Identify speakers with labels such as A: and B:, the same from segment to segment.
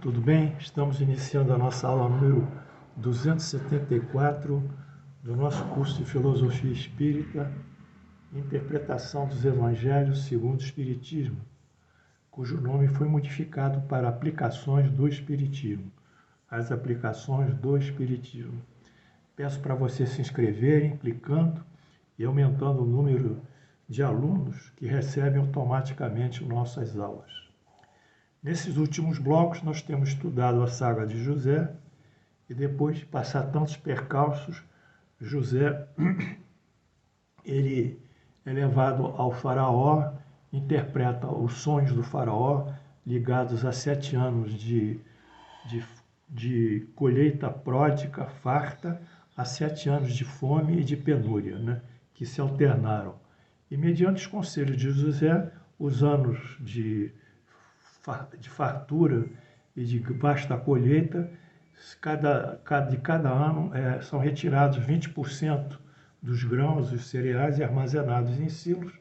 A: tudo bem? Estamos iniciando a nossa aula número 274 do nosso curso de Filosofia Espírita, Interpretação dos Evangelhos segundo o Espiritismo, cujo nome foi modificado para Aplicações do Espiritismo. As aplicações do Espiritismo. Peço para vocês se inscreverem, clicando e aumentando o número de alunos que recebem automaticamente nossas aulas. Nesses últimos blocos, nós temos estudado a saga de José, e depois de passar tantos percalços, José ele é levado ao faraó, interpreta os sonhos do faraó, ligados a 7 anos de colheita pródiga, farta, a 7 anos de fome e de penúria, né, que se alternaram. E mediante os conselhos de José, os anos de fartura e de vasta colheita, de cada ano são retirados 20% dos grãos e cereais e armazenados em silos,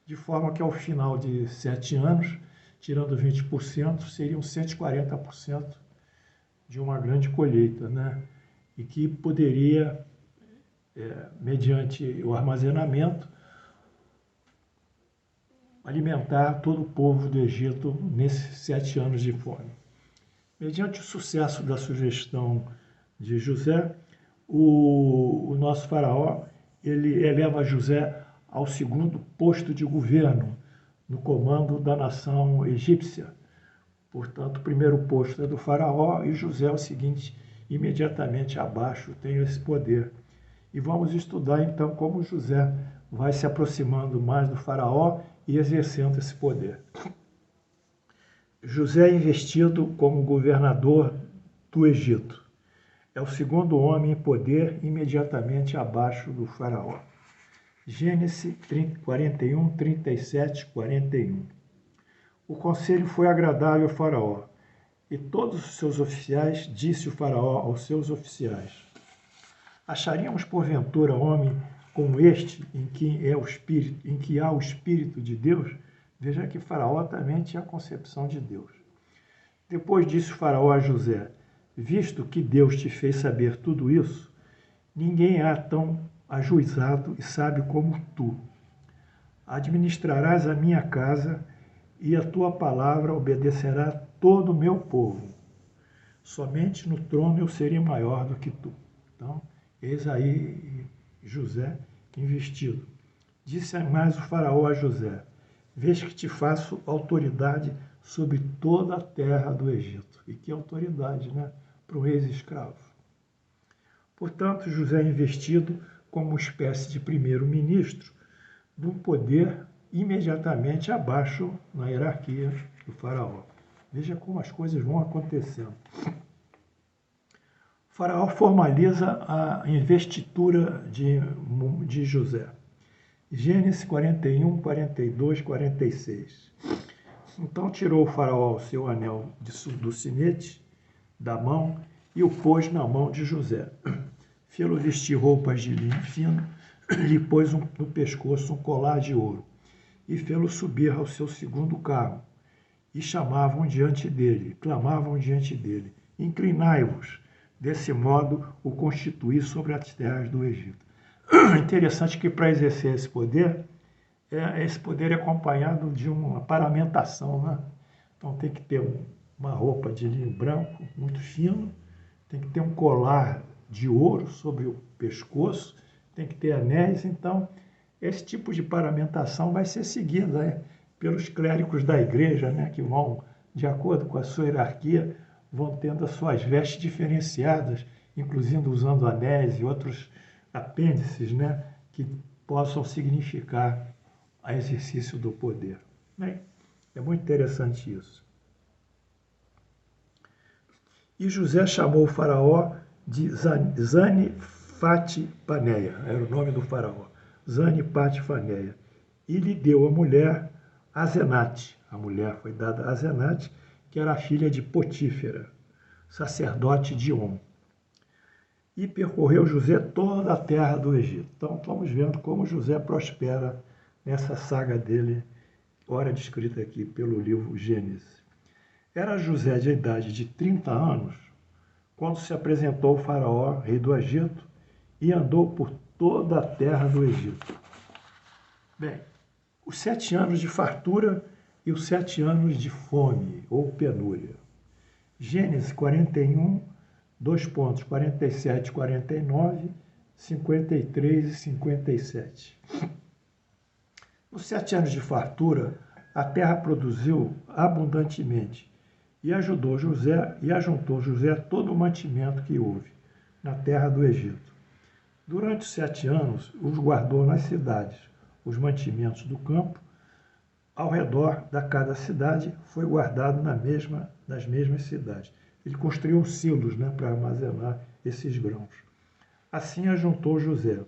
A: de forma que ao final de 7 anos, tirando 20%, seriam 140% de uma grande colheita, né? E que poderia, mediante o armazenamento, alimentar todo o povo do Egito nesses 7 anos de fome. Mediante o sucesso da sugestão de José, o nosso faraó ele eleva José ao segundo posto de governo no comando da nação egípcia. Portanto, o primeiro posto é do faraó e José é o seguinte, imediatamente abaixo tem esse poder. E vamos estudar então como José vai se aproximando mais do faraó e exercendo esse poder. José é investido como governador do Egito. É o segundo homem em poder imediatamente abaixo do faraó. Gênesis 41, 37, 41. O conselho foi agradável ao faraó, e todos os seus oficiais, disse o faraó aos seus oficiais: acharíamos porventura homem como este, em que há o Espírito de Deus? Veja que Faraó também tinha a concepção de Deus. Depois disse o Faraó a José: visto que Deus te fez saber tudo isso, ninguém há tão ajuizado e sábio como tu. Administrarás a minha casa e a tua palavra obedecerá todo o meu povo. Somente no trono eu serei maior do que tu. Então, eis aí José investido. Disse mais o faraó a José: vês que te faço autoridade sobre toda a terra do Egito. E que autoridade, né? Para um ex-escravo. Portanto, José é investido como espécie de primeiro-ministro, de um poder imediatamente abaixo na hierarquia do faraó. Veja como as coisas vão acontecendo. O faraó formaliza a investitura de José. Gênesis 41, 42, 46. Então tirou o faraó o seu anel do sinete da mão e o pôs na mão de José. Fê-lo vestir roupas de linho fino, lhe pôs no pescoço um colar de ouro e fê-lo subir ao seu segundo carro. E clamavam diante dele: inclinai-vos. Desse modo, o constituí sobre as terras do Egito. Interessante que para exercer esse poder é acompanhado de uma paramentação, né? Então tem que ter uma roupa de linho branco muito fino, tem que ter um colar de ouro sobre o pescoço, tem que ter anéis. Então, esse tipo de paramentação vai ser seguida, né, pelos clérigos da igreja, né, que vão, de acordo com a sua hierarquia, vão tendo as suas vestes diferenciadas, inclusive usando anéis e outros apêndices, né, que possam significar o exercício do poder. Bem, é muito interessante isso. E José chamou o faraó de Zani-Fati-Paneia, era o nome do faraó, Zani-Fati-Paneia, e lhe deu a mulher Azenate. A mulher foi dada a Azenate, que era a filha de Potífera, sacerdote de On. E percorreu José toda a terra do Egito. Então, estamos vendo como José prospera nessa saga dele, ora descrita aqui pelo livro Gênesis. Era José de idade de 30 anos quando se apresentou ao faraó, rei do Egito, e andou por toda a terra do Egito. Bem, os 7 anos de fartura e os 7 anos de fome ou penúria. Gênesis 41, 47, 49, 53 e 57. Nos 7 anos de fartura, a terra produziu abundantemente e ajuntou José todo o mantimento que houve na terra do Egito. Durante os 7 anos, os guardou nas cidades. Os mantimentos do campo, ao redor da cada cidade, foi guardado nas mesmas cidades. Ele construiu silos, para armazenar esses grãos. Assim ajuntou José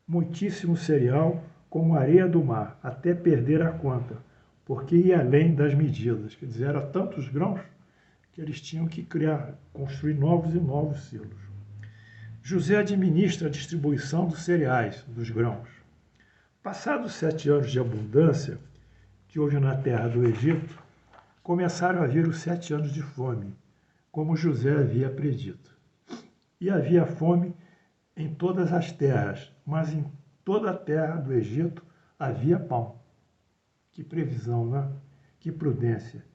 A: muitíssimo cereal, como a areia do mar, até perder a conta, porque ia além das medidas. Quer dizer, eram tantos grãos que eles tinham que construir novos e novos silos. José administra a distribuição dos cereais, dos grãos. Passados 7 anos de abundância, que houve na terra do Egito, começaram a vir os 7 anos de fome, como José havia predito. E havia fome em todas as terras, mas em toda a terra do Egito havia pão. Que previsão, né? Que prudência.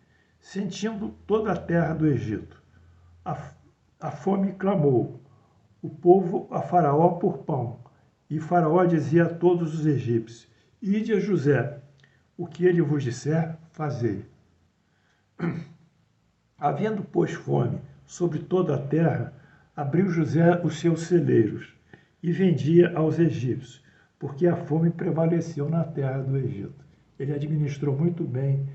A: Sentindo toda a terra do Egito, a fome clamou, o povo a Faraó por pão. E Faraó dizia a todos os egípcios: Ide a José, o que ele vos disser, fazei. Havendo, pois, fome sobre toda a terra, abriu José os seus celeiros e vendia aos egípcios, porque a fome prevaleceu na terra do Egito. Ele administrou muito bem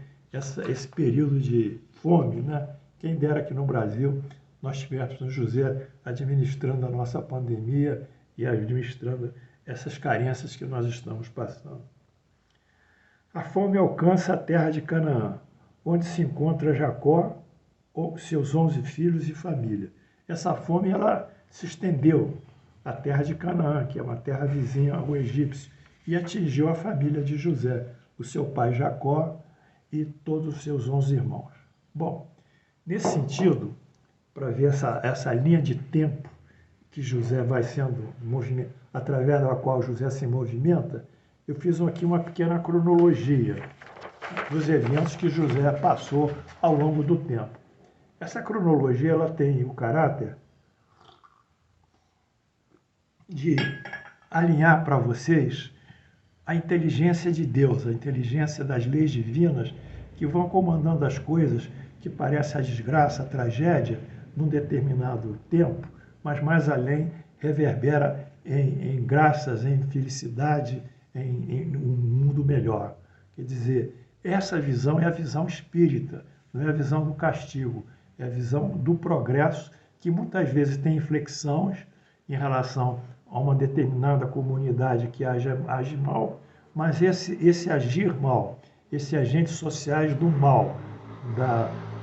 A: esse período de fome, né? Quem dera que no Brasil nós tivéssemos José administrando a nossa pandemia e administrando essas carências que nós estamos passando. A fome alcança a terra de Canaã, onde se encontra Jacó, seus 11 filhos e família. Essa fome ela se estendeu à terra de Canaã, que é uma terra vizinha ao egípcio, e atingiu a família de José, o seu pai Jacó e todos os seus 11 irmãos. Bom, nesse sentido, para ver essa linha de tempo que José vai sendo através da qual José se movimenta, eu fiz aqui uma pequena cronologia dos eventos que José passou ao longo do tempo. Essa cronologia ela tem o caráter de alinhar para vocês a inteligência de Deus, a inteligência das leis divinas que vão comandando as coisas que parece a desgraça, a tragédia num determinado tempo, mas mais além reverbera em graças, em felicidade, em um mundo melhor. Quer dizer, essa visão é a visão espírita, não é a visão do castigo, é a visão do progresso, que muitas vezes tem inflexões em relação a uma determinada comunidade que age mal, mas esse agir mal, esses agentes sociais do mal,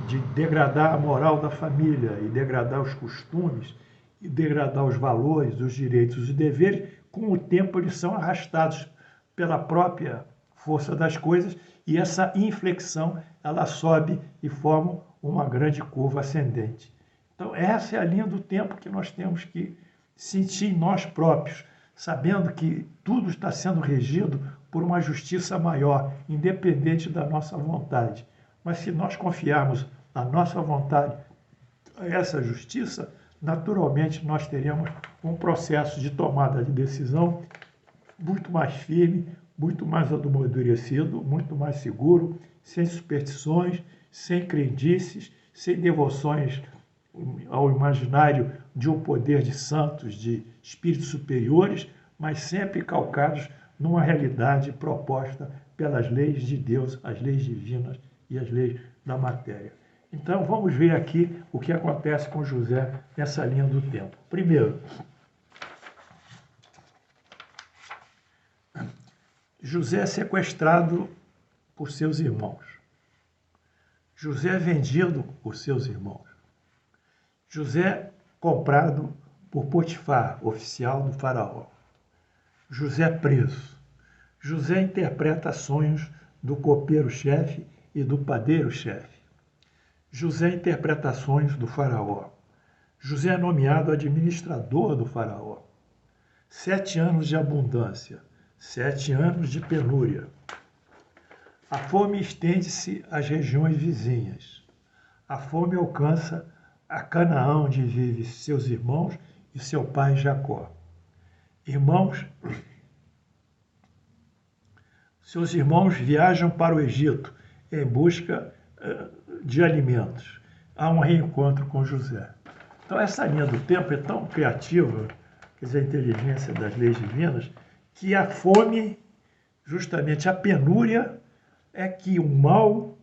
A: de degradar a moral da família e degradar os costumes, e degradar os valores, os direitos e os deveres, com o tempo eles são arrastados pela própria força das coisas e essa inflexão ela sobe e forma uma grande curva ascendente. Então essa é a linha do tempo que nós temos que sentir em nós próprios, sabendo que tudo está sendo regido por uma justiça maior, independente da nossa vontade. Mas se nós confiarmos na nossa vontade a essa justiça, naturalmente nós teremos um processo de tomada de decisão muito mais firme, muito mais amadurecido, muito mais seguro, sem superstições, sem crendices, sem devoções ao imaginário de um poder de santos, de espíritos superiores, mas sempre calcados numa realidade proposta pelas leis de Deus, as leis divinas e as leis da matéria. Então, vamos ver aqui o que acontece com José nessa linha do tempo. Primeiro, José é sequestrado por seus irmãos. José é vendido por seus irmãos. José comprado por Potifar, oficial do faraó. José preso. José interpreta sonhos do copeiro-chefe e do padeiro-chefe. José, interpretações do faraó. José é nomeado administrador do faraó. 7 anos de abundância, 7 anos de penúria. A fome estende-se às regiões vizinhas. A fome alcança a Canaã, onde vivem seus irmãos e seu pai Jacó. Seus irmãos viajam para o Egito em busca de alimentos. Há um reencontro com José. Então, essa linha do tempo é tão criativa, quer dizer, a inteligência das leis divinas, que a fome, justamente a penúria, é que o mal,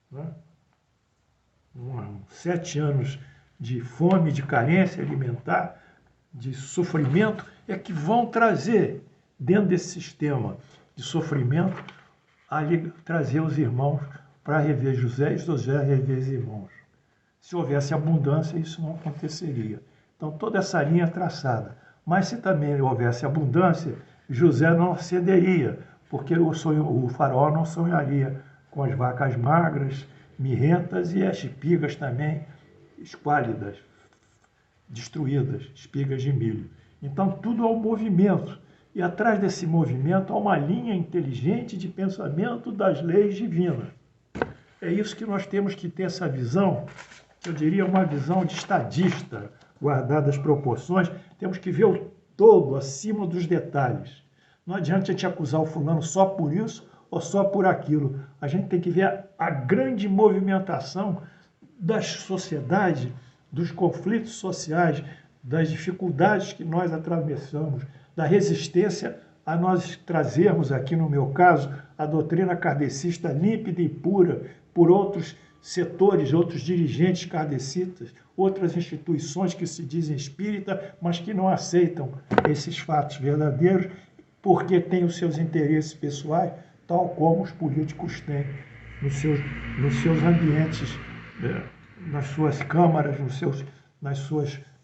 A: né? 7 anos de fome, de carência alimentar, de sofrimento, é que vão trazer, dentro desse sistema de sofrimento, trazer os irmãos para rever José e José rever os irmãos. Se houvesse abundância, isso não aconteceria. Então, toda essa linha é traçada. Mas se também houvesse abundância, José não cederia, porque o faraó não sonharia com as vacas magras, mirrentas e as espigas também esquálidas, destruídas, espigas de milho. Então, tudo é um movimento. E atrás desse movimento há uma linha inteligente de pensamento das leis divinas. É isso que nós temos que ter, essa visão, eu diria uma visão de estadista, guardada as proporções, temos que ver o todo acima dos detalhes. Não adianta a gente acusar o fulano só por isso ou só por aquilo. A gente tem que ver a grande movimentação das sociedades, dos conflitos sociais, das dificuldades que nós atravessamos, da resistência a nós trazermos aqui, no meu caso, a doutrina kardecista límpida e pura por outros setores, outros dirigentes kardecistas, outras instituições que se dizem espírita, mas que não aceitam esses fatos verdadeiros porque têm os seus interesses pessoais, tal como os políticos têm nos seus ambientes, nas suas câmaras,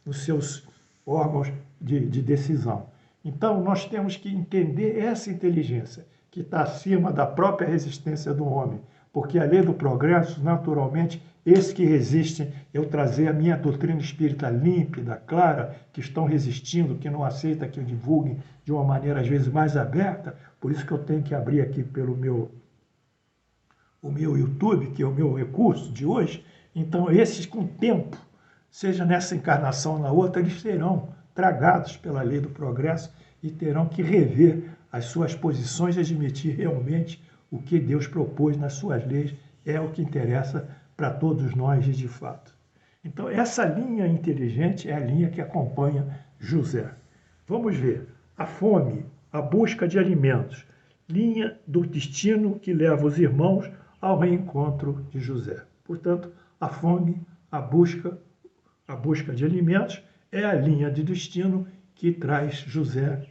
A: nos seus órgãos de decisão. Então, nós temos que entender essa inteligência que está acima da própria resistência do homem, porque a lei do progresso, naturalmente, esses que resistem, eu trazer a minha doutrina espírita límpida, clara, que estão resistindo, que não aceita que eu divulgue de uma maneira, às vezes, mais aberta, por isso que eu tenho que abrir aqui pelo o meu YouTube, que é o meu recurso de hoje. Então, esses com o tempo, seja nessa encarnação ou na outra, eles serão tragados pela lei do progresso e terão que rever as suas posições e admitir realmente o que Deus propôs nas suas leis é o que interessa para todos nós de fato. Então, essa linha inteligente é a linha que acompanha José. Vamos ver. A fome, a busca de alimentos, linha do destino que leva os irmãos ao reencontro de José. Portanto, a fome, a busca de alimentos é a linha de destino que traz José,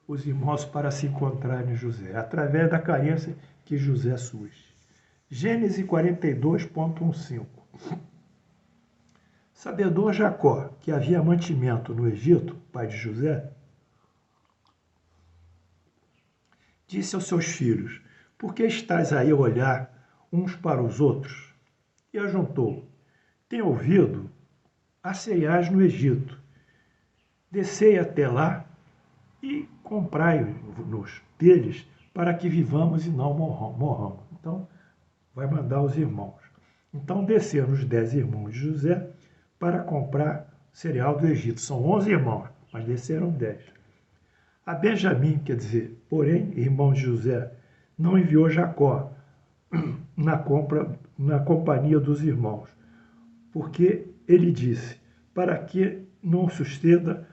A: os irmãos, para se encontrarem em José, através da carência que José surge. Gênesis 42.15. Sabedor Jacó, que havia mantimento no Egito, pai de José, disse aos seus filhos: por que estáis aí a olhar uns para os outros? E ajuntou: tenho ouvido, aceiais no Egito. Descei até lá e comprai-nos deles para que vivamos e não morramos. Então, vai mandar os irmãos. Então, desceram os 10 irmãos de José para comprar cereal do Egito. São 11 irmãos, mas desceram 10. A Benjamim, quer dizer, porém, irmão de José, não enviou Jacó na companhia dos irmãos, porque ele disse: para que não suceda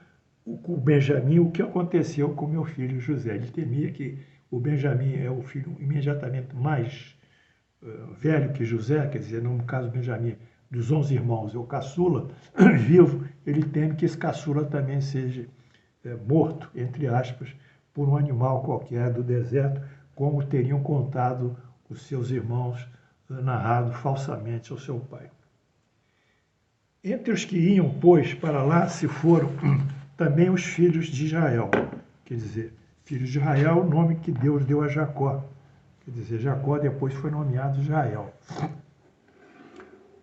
A: o Benjamim o que aconteceu com meu filho José. Ele temia que o Benjamim é o filho imediatamente mais velho que José, quer dizer, no caso Benjamim, dos 11 irmãos, é o caçula, vivo, ele teme que esse caçula também seja morto, entre aspas, por um animal qualquer do deserto, como teriam contado os seus irmãos, narrado falsamente ao seu pai. Entre os que iam, pois, para lá se foram também os filhos de Israel. Quer dizer, filhos de Israel, o nome que Deus deu a Jacó. Quer dizer, Jacó depois foi nomeado Israel.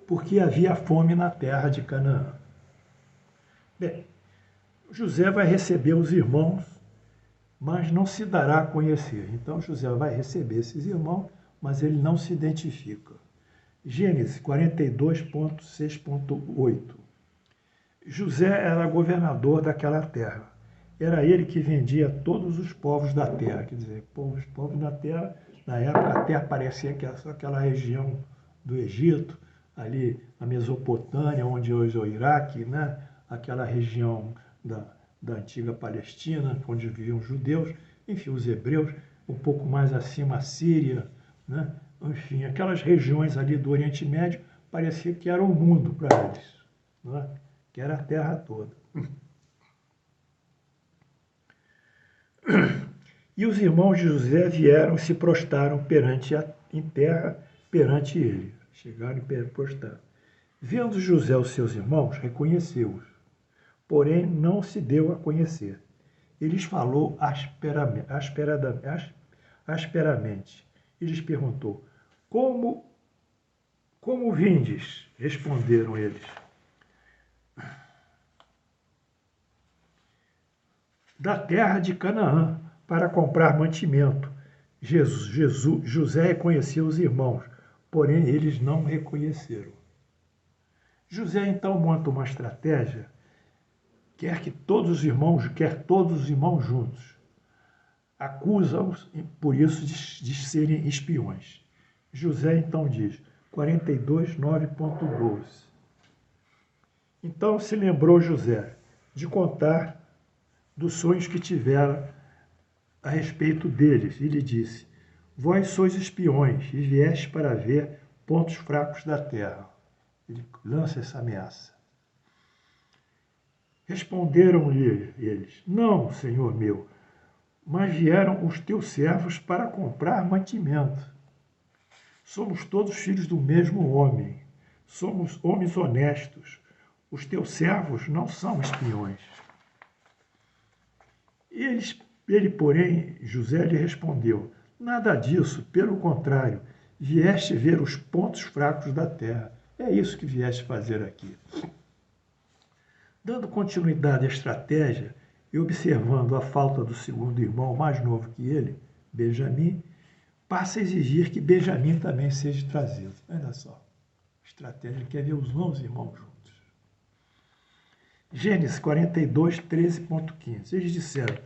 A: porque havia fome na terra de Canaã. Bem, José vai receber os irmãos, mas não se dará a conhecer. Então José vai receber esses irmãos, mas ele não se identifica. Gênesis 42.6.8. José era governador daquela terra. Era ele que vendia todos os povos da terra. Quer dizer, os povos da terra, na época a terra parecia que era só aquela região do Egito, ali a Mesopotâmia, onde hoje é o Iraque, né? Aquela região da antiga Palestina, onde viviam os judeus, enfim, os hebreus, um pouco mais acima a Síria, né? Enfim, aquelas regiões ali do Oriente Médio parecia que era o mundo para eles, né? Que era a terra toda. E os irmãos de José vieram e se prostraram em terra perante ele. Chegaram e prostraram. Vendo José os seus irmãos, reconheceu-os, porém não se deu a conhecer. E lhes falou asperamente. E lhes perguntou: Como vindes? Responderam eles. Da terra de Canaã, para comprar mantimento. José reconheceu os irmãos, porém eles não reconheceram. José então monta uma estratégia, quer todos os irmãos juntos. Acusa-os, por isso, de serem espiões. José então diz, 42:9.12. Então se lembrou José de contar dos sonhos que tivera a respeito deles, e lhe disse: Vós sois espiões, e vieste para ver pontos fracos da terra. Ele lança essa ameaça. Responderam-lhe eles: Não, senhor meu, mas vieram os teus servos para comprar mantimento. Somos todos filhos do mesmo homem, somos homens honestos. Os teus servos não são espiões. Ele, porém, José lhe respondeu: Nada disso, pelo contrário, vieste ver os pontos fracos da terra. É isso que vieste fazer aqui. Dando continuidade à estratégia e observando a falta do segundo irmão mais novo que ele, Benjamim, passa a exigir que Benjamim também seja trazido. Olha só, estratégia, ele quer ver os 11 irmãos juntos. Gênesis 42:13.15. Eles disseram: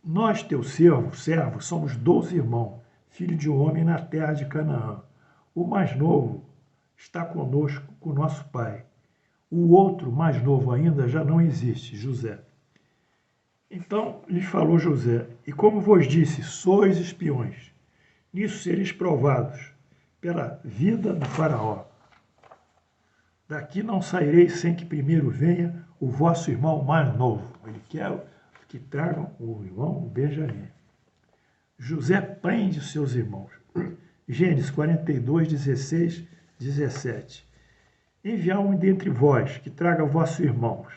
A: Nós teus servos, somos 12 irmãos, filho de um homem na terra de Canaã. O mais novo está conosco, com nosso pai. O outro, mais novo ainda, já não existe, José. Então lhes falou José: E como vos disse, sois espiões. Nisso sereis provados pela vida do faraó. Daqui não saireis sem que primeiro venha o vosso irmão mais novo. Ele quer que tragam o irmão Benjamim. José prende os seus irmãos. Gênesis 42:16, 17. Enviai um dentre vós, que traga vossos irmãos.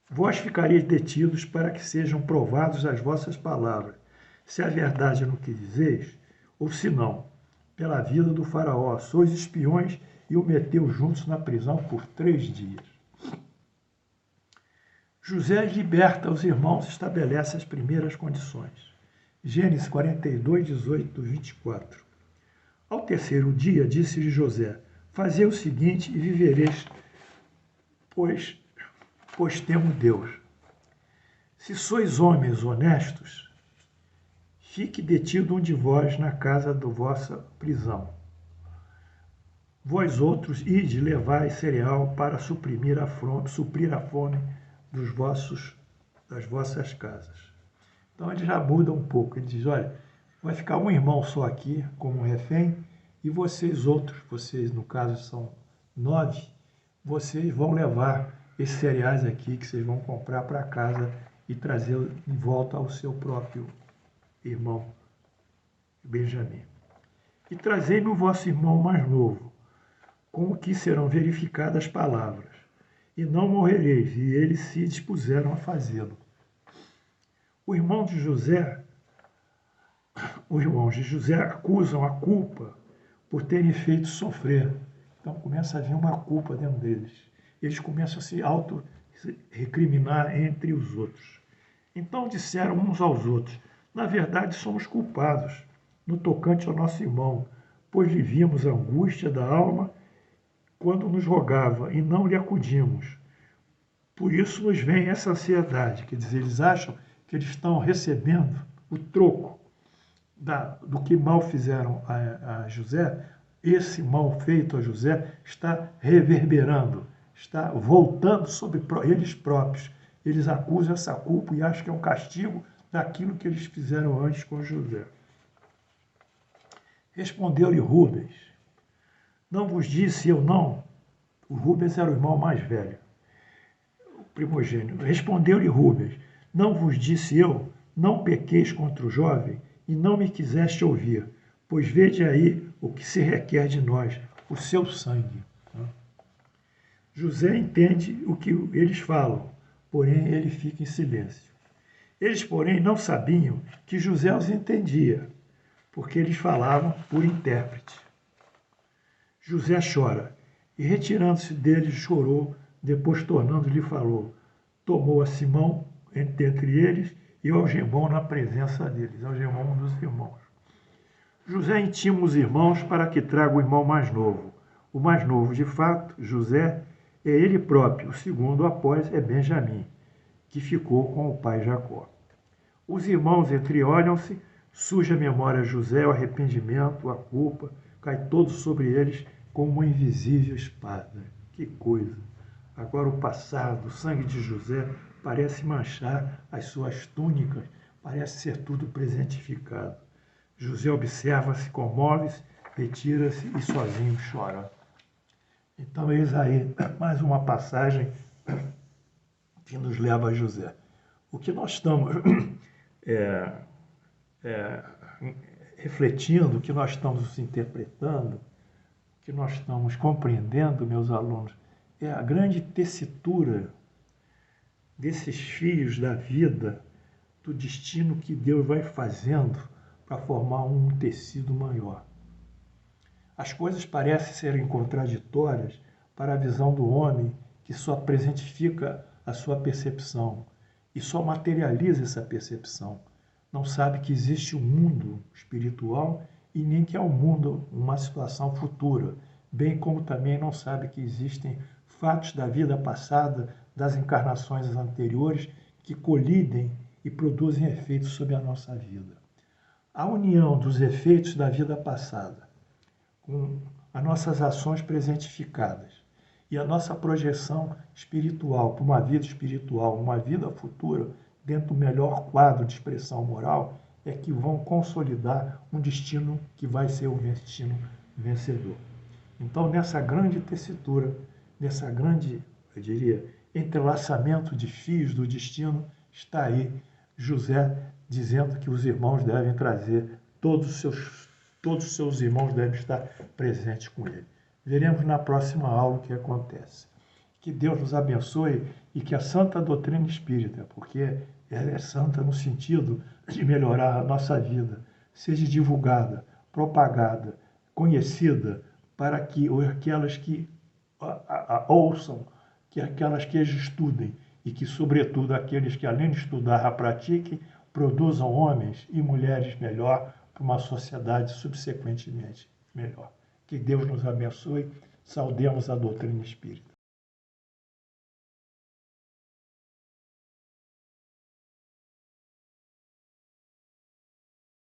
A: Vós ficareis detidos para que sejam provados as vossas palavras, se a verdade no que dizeis, ou se não, pela vida do faraó, sois espiões, e o meteu juntos na prisão por 3 dias. José liberta os irmãos e estabelece as primeiras condições. Gênesis 42:18-24. Ao terceiro dia, disse-lhe José: Fazei o seguinte e vivereis, pois temo Deus. Se sois homens honestos, fique detido um de vós na casa da vossa prisão. Vós outros ide levai cereal para suprir a fome das vossas casas. Então ele já muda um pouco. Ele diz: olha, vai ficar um irmão só aqui como um refém, e vocês outros, vocês no caso são 9, vocês vão levar esses cereais aqui que vocês vão comprar para casa e trazer de volta ao seu próprio irmão Benjamim. E trazei-me o vosso irmão mais novo, com o que serão verificadas as palavras, e não morrereis. E eles se dispuseram a fazê-lo. Os irmãos de José acusam a culpa por terem feito sofrer Então começa a haver uma culpa dentro deles. Eles começam a se auto-recriminar entre os outros. Então disseram uns aos outros: na verdade somos culpados no tocante ao nosso irmão, pois lhe vimos a angústia da alma quando nos rogava e não lhe acudimos. Por isso nos vem essa ansiedade. Quer dizer, eles acham que eles estão recebendo o troco do que mal fizeram a José. Esse mal feito a José está reverberando, está voltando sobre eles próprios. Eles acusam essa culpa e acham que é um castigo daquilo que eles fizeram antes com José. Respondeu-lhe Rubens: não vos disse eu não? O Rubens era o irmão mais velho, o primogênito. Respondeu-lhe Rubens: não vos disse eu, não pequeis contra o jovem, e não me quiseste ouvir, pois vede aí o que se requer de nós, o seu sangue. José entende o que eles falam, porém ele fica em silêncio. Eles, porém, não sabiam que José os entendia, porque eles falavam por intérprete. José chora, e retirando-se deles chorou, depois tornando-lhe falou. Tomou a Simão entre eles e algemou na presença deles, algemou um dos irmãos. José intima os irmãos para que traga o irmão mais novo. O mais novo, de fato, José, é ele próprio. O segundo após é Benjamim, que ficou com o pai Jacó. Os irmãos entreolham-se, surge a memória a José, o arrependimento, a culpa, cai todo sobre eles como uma invisível espada. Que coisa! Agora o passado, o sangue de José parece manchar as suas túnicas, parece ser tudo presentificado. José observa-se, comove-se, retira-se e sozinho chora. Então eis aí mais uma passagem que nos leva a José. O que nós estamos refletindo, o que nós estamos interpretando, o que nós estamos compreendendo, meus alunos, é a grande tessitura desses fios da vida, do destino que Deus vai fazendo para formar um tecido maior. As coisas parecem serem contraditórias para a visão do homem, que só presentifica a sua percepção e só materializa essa percepção. Não sabe que existe um mundo espiritual e nem que há um mundo, uma situação futura, bem como também não sabe que existem fatos da vida passada, das encarnações anteriores, que colidem e produzem efeitos sobre a nossa vida. A união dos efeitos da vida passada com as nossas ações presentificadas e a nossa projeção espiritual para uma vida espiritual, uma vida futura, dentro do melhor quadro de expressão moral, é que vão consolidar um destino que vai ser um destino vencedor. Então, nessa grande tessitura, nessa grande, eu diria, entrelaçamento de fios do destino, está aí José dizendo que os irmãos devem trazer, todos os seus irmãos devem estar presentes com ele. Veremos na próxima aula o que acontece. Que Deus nos abençoe e que a santa doutrina espírita, porque ela é santa no sentido de melhorar a nossa vida, seja divulgada, propagada, conhecida, para que aquelas que a ouçam, que aquelas que estudem e que, sobretudo, aqueles que, além de estudar, a pratiquem, produzam homens e mulheres melhor para uma sociedade subsequentemente melhor. Que Deus nos abençoe. Saudemos a doutrina espírita.